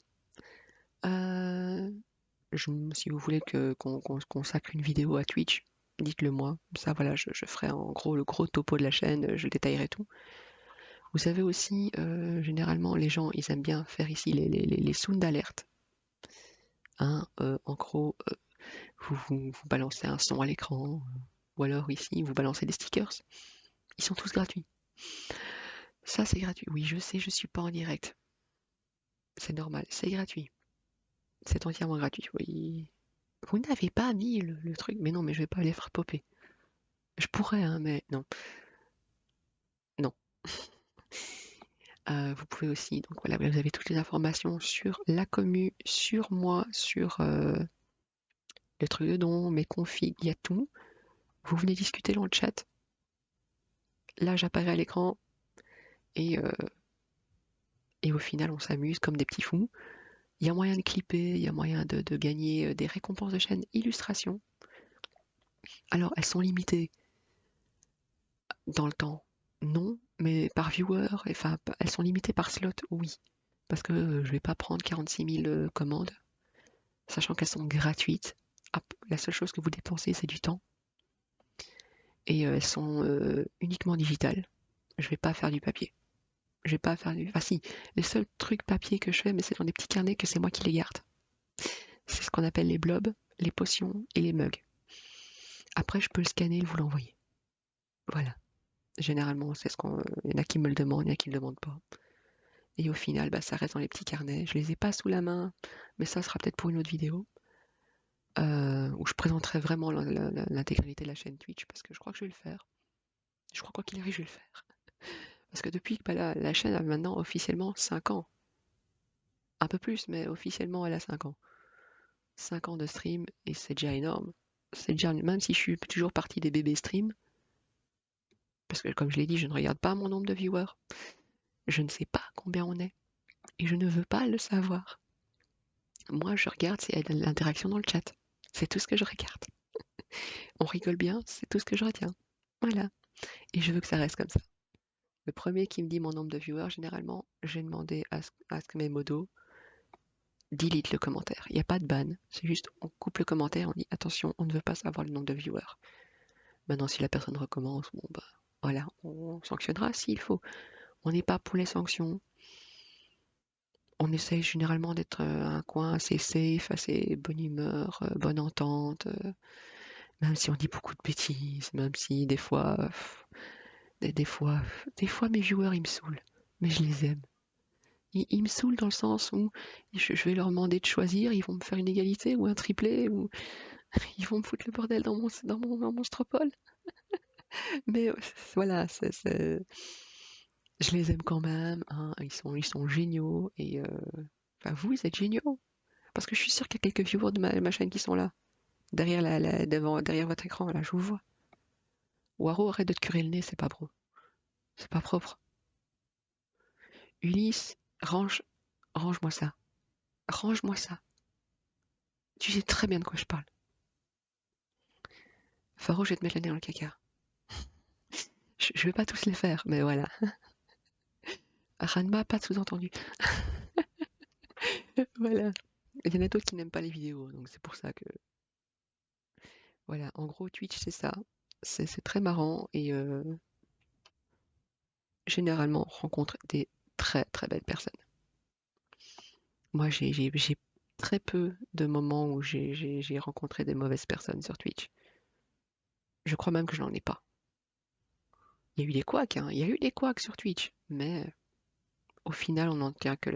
Euh, si vous voulez qu'on consacre une vidéo à Twitch, dites-le moi. Ça, voilà, je ferai en gros le gros topo de la chaîne, je détaillerai tout. Vous savez aussi, généralement, les gens, ils aiment bien faire ici les sound d'alerte. Hein, en gros, vous balancez un son à l'écran, ou alors ici, vous balancez des stickers. Ils sont tous gratuits. Ça, c'est gratuit. Oui, je sais, je suis pas en direct. C'est normal, c'est gratuit. C'est entièrement gratuit, oui. Vous n'avez pas mis le truc. Mais non, mais je vais pas les faire popper. Je pourrais, hein, mais non. Non. Vous pouvez aussi, donc voilà, vous avez toutes les informations sur la commu, sur moi, sur le truc de don, mes configs, il y a tout. Vous venez discuter dans le chat. Là, j'apparais à l'écran et, euh, et au final, on s'amuse comme des petits fous. Il y a moyen de clipper, il y a moyen de gagner des récompenses de chaîne illustration. Alors, elles sont limitées dans le temps, non, mais par viewer, enfin, elles sont limitées par slot, oui. Parce que je vais pas prendre 46 000 commandes, sachant qu'elles sont gratuites. Ah, la seule chose que vous dépensez, c'est du temps. Et elles sont uniquement digitales. Je vais pas faire du papier. Je vais pas faire du... Enfin si, les seuls trucs papier que je fais, mais c'est dans des petits carnets que c'est moi qui les garde. C'est ce qu'on appelle les blobs, les potions et les mugs. Après, je peux le scanner et vous l'envoyer. Voilà. Généralement, c'est ce qu'on... Il y en a qui me le demandent, il y en a qui ne le demandent pas. Et au final, ça reste dans les petits carnets. Je les ai pas sous la main, mais ça sera peut-être pour une autre vidéo. Où je présenterai vraiment l'intégralité de la chaîne Twitch, parce que je crois que je vais le faire. Je crois quoi qu'il arrive, je vais le faire. Parce que depuis que la chaîne a maintenant officiellement 5 ans. Un peu plus, mais officiellement elle a 5 ans. 5 ans de stream, et c'est déjà énorme. C'est déjà, même si je suis toujours partie des bébés stream, parce que comme je l'ai dit, je ne regarde pas mon nombre de viewers. Je ne sais pas combien on est. Et je ne veux pas le savoir. Moi, je regarde s'il y a de l'interaction dans le chat. C'est tout ce que je regarde. On rigole bien, c'est tout ce que je retiens. Voilà. Et je veux que ça reste comme ça. Le premier qui me dit mon nombre de viewers, généralement, j'ai demandé à ce que mes modos delete le commentaire. Il n'y a pas de ban, c'est juste on coupe le commentaire, on dit attention, on ne veut pas savoir le nombre de viewers. Maintenant, si la personne recommence, bon bah voilà, on sanctionnera s'il faut. On n'est pas pour les sanctions. On essaye généralement d'être un coin assez safe, assez bonne humeur, bonne entente, même si on dit beaucoup de bêtises, même si des fois, des fois, des fois mes viewers ils me saoulent, mais je les aime. Ils me saoulent dans le sens où je vais leur demander de choisir, ils vont me faire une égalité ou un triplé, ou ils vont me foutre le bordel dans mon stropole. Mais voilà, je les aime quand même, hein, ils sont géniaux, et enfin, vous êtes géniaux. Parce que je suis sûre qu'il y a quelques viewers de ma chaîne qui sont là, derrière votre écran, là, je vous vois. Waro, arrête de te curer le nez, c'est pas pro. C'est pas propre. Ulysse, range-moi ça. Range-moi ça. Tu sais très bien de quoi je parle. Faro, je vais te mettre le nez dans le caca. Je vais pas tous les faire, mais voilà. Ranma, pas de sous-entendu. Voilà. Il y en a d'autres qui n'aiment pas les vidéos, donc c'est pour ça que... Voilà, en gros, Twitch, c'est ça. C'est très marrant, et généralement, on rencontre des très très belles personnes. Moi, j'ai très peu de moments où j'ai rencontré des mauvaises personnes sur Twitch. Je crois même que je n'en ai pas. Il y a eu des couacs, hein. Il y a eu des couacs sur Twitch, mais au final, on n'en tient que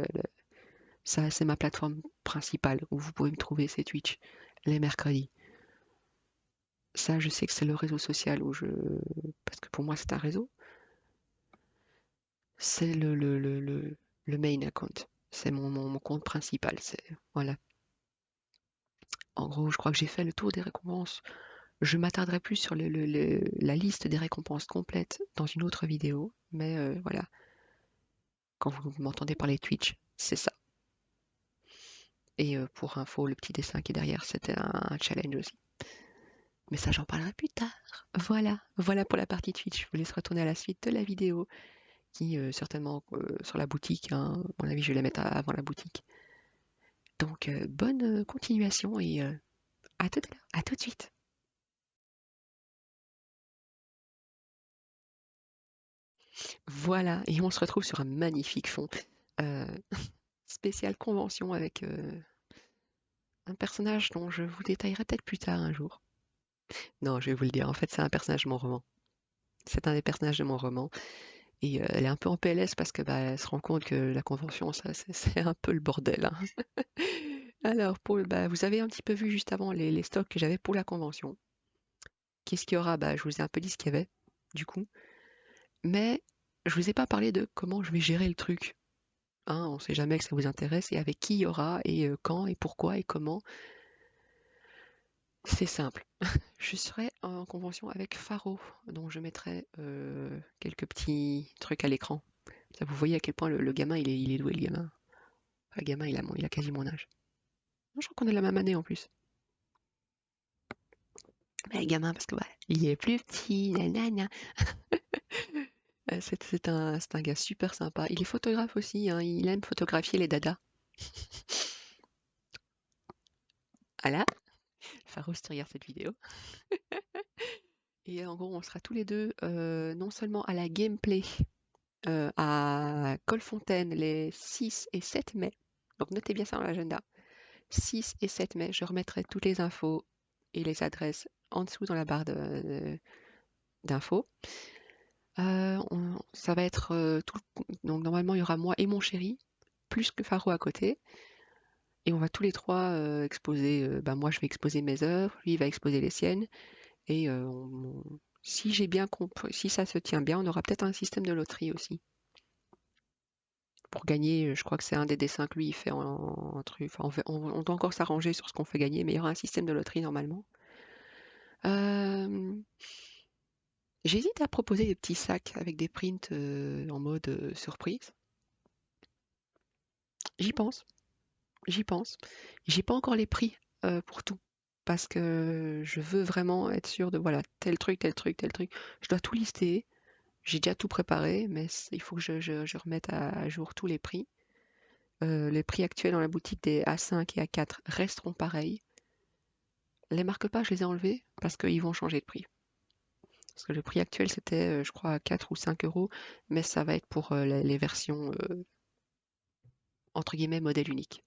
ça, c'est ma plateforme principale où vous pouvez me trouver, c'est Twitch, les mercredis. Ça, je sais que c'est le réseau social où parce que pour moi, c'est un réseau. C'est le main account. C'est mon compte principal. Voilà. En gros, je crois que j'ai fait le tour des récompenses. Je m'attarderai plus sur la liste des récompenses complètes dans une autre vidéo, mais voilà, quand vous m'entendez parler Twitch, c'est ça. Et pour info, le petit dessin qui est derrière, c'était un challenge aussi. Mais ça, j'en parlerai plus tard. Voilà, voilà pour la partie Twitch. Je vous laisse retourner à la suite de la vidéo, qui certainement sur la boutique, hein. À mon avis, je vais la mettre avant la boutique. Donc, bonne continuation, et à tout à l'heure, à tout de suite. Voilà, et on se retrouve sur un magnifique fond. Euh, Spéciale convention avec un personnage dont je vous détaillerai peut-être plus tard un jour. Non, je vais vous le dire, en fait c'est un personnage de mon roman. C'est un des personnages de mon roman, et elle est un peu en PLS parce que bah, elle se rend compte que la convention, ça c'est un peu le bordel, hein. Alors, bah, vous avez un petit peu vu juste avant les stocks que j'avais pour la convention. Qu'est-ce qu'il y aura? Bah, je vous ai un peu dit ce qu'il y avait, du coup. Mais je vous ai pas parlé de comment je vais gérer le truc. Hein, on sait jamais que ça vous intéresse, et avec qui il y aura, et quand, et pourquoi, et comment. C'est simple. Je serai en convention avec Faro, dont je mettrai quelques petits trucs à l'écran. Ça, vous voyez à quel point le gamin, il est doué, le gamin. Enfin, le gamin, il a quasi mon âge. Je crois qu'on est la même année en plus. Mais le gamin, parce que bah, il est plus petit, nanana. C'est un gars super sympa. Il est photographe aussi, hein, il aime photographier les dadas. Voilà, Faro, si tu regardes cette vidéo. Et en gros, on sera tous les deux non seulement à la gameplay à Colfontaine les 6 et 7 mai. Donc notez bien ça dans l'agenda. 6 et 7 mai, je remettrai toutes les infos et les adresses en dessous dans la barre d'infos. Ça va être donc normalement il y aura moi et mon chéri, plus que Faro à côté. Et on va tous les trois exposer, bah moi je vais exposer mes œuvres, lui il va exposer les siennes. Et si j'ai bien compris, si ça se tient bien, on aura peut-être un système de loterie aussi. Pour gagner, je crois que c'est un des dessins que lui il fait en truc. Enfin, on doit encore s'arranger sur ce qu'on fait gagner, mais il y aura un système de loterie normalement. Euh, J'hésite à proposer des petits sacs avec des prints en mode surprise. J'y pense, j'y pense. J'ai pas encore les prix pour tout, parce que je veux vraiment être sûr de voilà tel truc, tel truc, tel truc. Je dois tout lister, J'ai déjà tout préparé, mais il faut que je remette à jour tous les prix. Les prix actuels dans la boutique des A5 et A4 resteront pareils. Les marque-pages, je les ai enlevés parce qu'ils vont changer de prix. Parce que le prix actuel, c'était, je crois, 4 ou 5 euros, mais ça va être pour les versions, entre guillemets, modèle unique.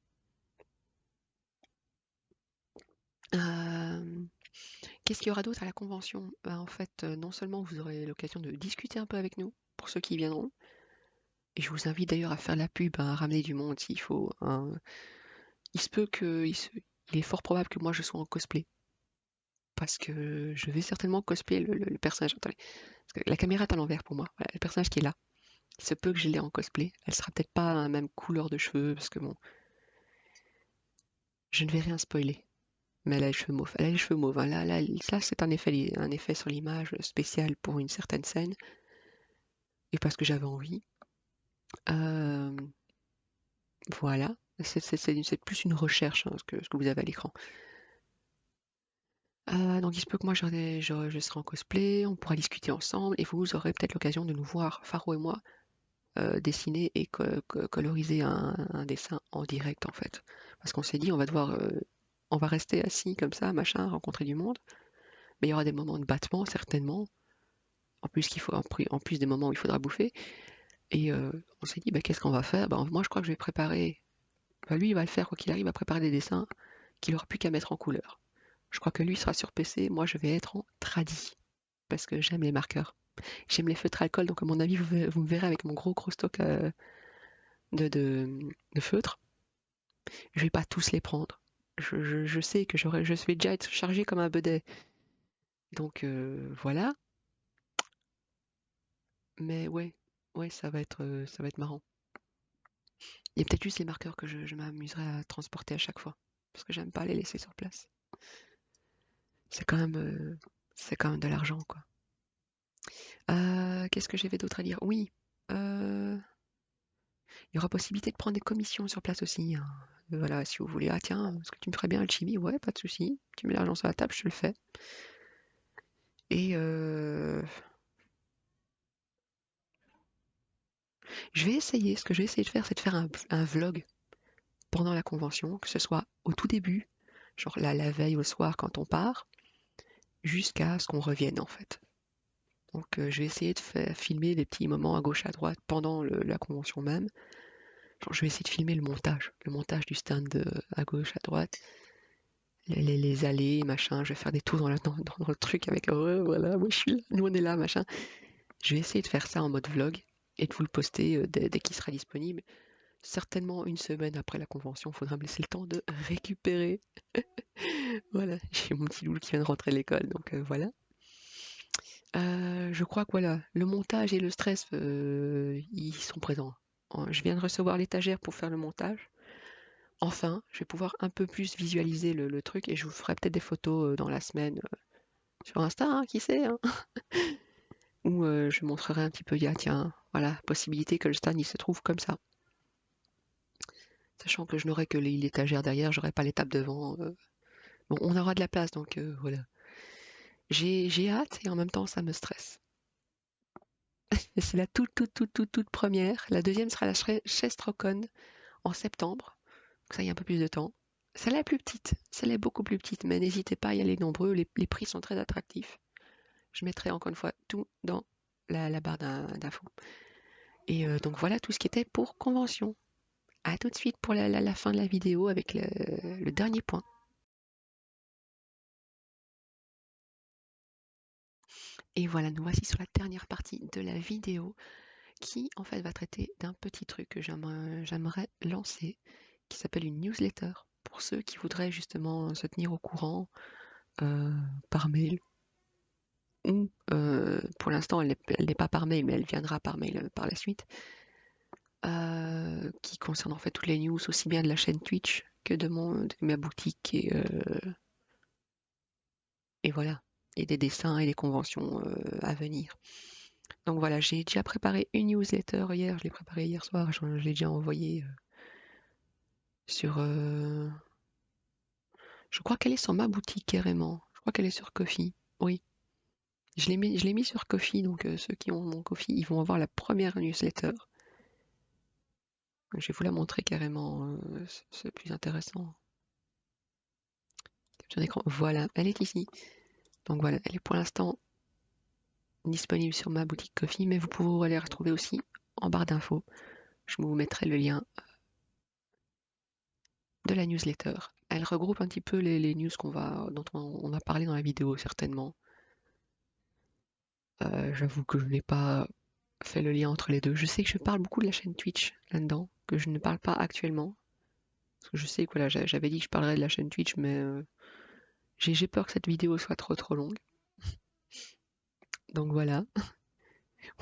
Euh, Qu'est-ce qu'il y aura d'autre à la convention? Ben, en fait, non seulement vous aurez l'occasion de discuter un peu avec nous, pour ceux qui viendront, et je vous invite d'ailleurs à faire la pub, hein, à ramener du monde s'il faut, hein. Il se peut que, il est fort probable que moi je sois en cosplay, parce que je vais certainement cosplayer le personnage. Attendez, parce que la caméra est à l'envers pour moi. Voilà, le personnage qui est là. Il se peut que je l'ai en cosplay. Elle sera peut-être pas la même couleur de cheveux, parce que bon, je ne vais rien spoiler. Mais elle a les cheveux mauves. Elle a les cheveux mauves, hein. Là, ça c'est un effet sur l'image spécial pour une certaine scène, et parce que j'avais envie. Euh, voilà. C'est plus une recherche, hein, ce que vous avez à l'écran. Donc il se peut que moi je serai en cosplay, on pourra discuter ensemble et vous aurez peut-être l'occasion de nous voir, Faro et moi, dessiner et coloriser un dessin en direct en fait. Parce qu'on s'est dit on va rester assis comme ça, machin, rencontrer du monde, mais il y aura des moments de battement certainement, en plus des moments où il faudra bouffer. Et on s'est dit bah, qu'est-ce qu'on va faire? Bah, moi je crois que je vais préparer, bah, lui il va le faire quoi qu'il arrive, il va préparer des dessins qu'il aura plus qu'à mettre en couleur. Je crois que lui sera sur PC, moi je vais être en tradi parce que j'aime les marqueurs. J'aime les feutres alcool, donc à mon avis, vous me verrez avec mon gros stock de, de, de feutres. Je vais pas tous les prendre. Je sais que je vais déjà être chargé comme un bedet. Donc voilà. Mais ouais, ça va être marrant. Il y a peut-être juste les marqueurs que je m'amuserai à transporter à chaque fois. Parce que j'aime pas les laisser sur place. C'est quand même, euh, c'est quand même de l'argent, quoi. Qu'est-ce que j'avais d'autre à dire? Oui. Euh, Il y aura possibilité de prendre des commissions sur place aussi, hein. Voilà, si vous voulez, ah tiens, est-ce que tu me ferais bien un chimie? Ouais, pas de souci. Tu mets l'argent sur la table, je te le fais. Et ce que je vais essayer de faire, c'est de faire un vlog pendant la convention, que ce soit au tout début, genre la veille au soir quand on part, jusqu'à ce qu'on revienne en fait. Donc je vais essayer de faire filmer des petits moments à gauche à droite pendant la convention même. Genre, je vais essayer de filmer le montage du stand à gauche à droite, les allées, machin, je vais faire des tours dans le truc avec ouais, voilà, moi je suis là, nous on est là, machin. Je vais essayer de faire ça en mode vlog et de vous le poster dès qu'il sera disponible. Certainement une semaine après la convention, il faudra me laisser le temps de récupérer. Voilà, j'ai mon petit loulou qui vient de rentrer de l'école, donc voilà. Je crois que voilà, le montage et le stress, ils sont présents. Je viens de recevoir l'étagère pour faire le montage. Enfin, je vais pouvoir un peu plus visualiser le truc et je vous ferai peut-être des photos dans la semaine sur Insta, hein, qui sait, hein, où je montrerai un petit peu, ah, tiens, voilà, possibilité que le stand il se trouve comme ça. Sachant que je n'aurai que l'étagère derrière, j'aurai pas l'étape devant. Bon, on aura de la place, donc voilà. J'ai hâte et en même temps ça me stresse. Et c'est la toute première. La deuxième sera la Chestrocon en septembre. Donc ça y a un peu plus de temps. Celle-là est plus petite, celle-là est beaucoup plus petite, mais n'hésitez pas à y aller nombreux, les prix sont très attractifs. Je mettrai encore une fois tout dans la barre d'infos. Et donc voilà tout ce qui était pour convention. À tout de suite pour la fin de la vidéo avec le dernier point. Et voilà, nous voici sur la dernière partie de la vidéo qui en fait va traiter d'un petit truc que j'aimerais lancer qui s'appelle une newsletter pour ceux qui voudraient justement se tenir au courant euh, par mail ou pour l'instant elle n'est pas par mail mais elle viendra par mail par la suite qui concerne en fait toutes les news aussi bien de la chaîne Twitch que de ma boutique et voilà et des dessins et des conventions à venir. Donc voilà, j'ai déjà préparé une newsletter hier, je l'ai préparée hier soir, je l'ai déjà envoyée sur... je crois qu'elle est sur ma boutique carrément, je crois qu'elle est sur Coffee, oui. Je l'ai mis sur Ko-fi, donc ceux qui ont mon Ko-fi, ils vont avoir la première newsletter. Je vais vous la montrer carrément, c'est plus intéressant. Capture d'écran, voilà, elle est ici. Donc voilà, elle est pour l'instant disponible sur ma boutique Ko-fi, mais vous pourrez la retrouver aussi en barre d'infos. Je vous mettrai le lien de la newsletter. Elle regroupe un petit peu les news dont on va parler dans la vidéo certainement. J'avoue que je n'ai pas fait le lien entre les deux. Je sais que je parle beaucoup de la chaîne Twitch là-dedans, que je ne parle pas actuellement. Parce que je sais que voilà, j'avais dit que je parlerais de la chaîne Twitch, mais j'ai peur que cette vidéo soit trop longue. Donc voilà.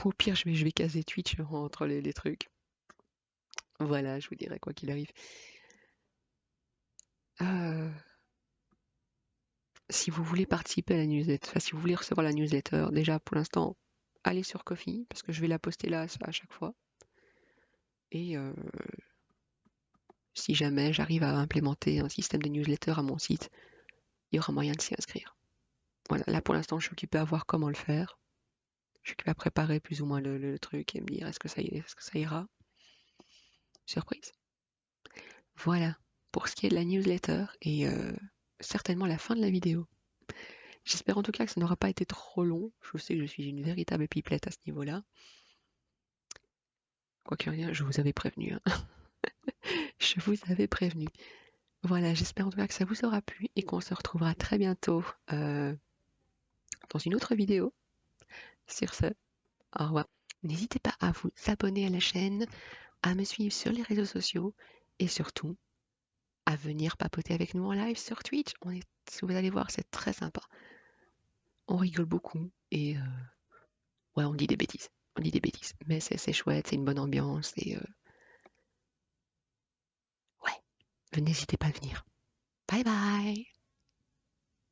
Au pire, je vais caser Twitch entre les trucs. Voilà, je vous dirai quoi qu'il arrive. Euh, si vous voulez participer à la newsletter, enfin si vous voulez recevoir la newsletter, déjà pour l'instant, allez sur Ko-fi, parce que je vais la poster là à chaque fois. Et si jamais j'arrive à implémenter un système de newsletter à mon site, il y aura moyen de s'y inscrire. Voilà, là pour l'instant, je suis occupée à voir comment le faire. Je suis occupée à préparer plus ou moins le truc et me dire est-ce que ça ira. Surprise. Voilà, pour ce qui est de la newsletter et certainement la fin de la vidéo. J'espère en tout cas que ça n'aura pas été trop long. Je sais que je suis une véritable pipelette à ce niveau-là. Quoi qu'il en soit, je vous avais prévenu, hein. Je vous avais prévenu. Voilà, j'espère en tout cas que ça vous aura plu et qu'on se retrouvera très bientôt dans une autre vidéo. Sur ce, au revoir. N'hésitez pas à vous abonner à la chaîne, à me suivre sur les réseaux sociaux et surtout à venir papoter avec nous en live sur Twitch. Si vous allez voir, c'est très sympa. On rigole beaucoup et ouais, on dit des bêtises. On dit des bêtises, mais c'est chouette, c'est une bonne ambiance et ouais, n'hésitez pas à venir. Bye bye.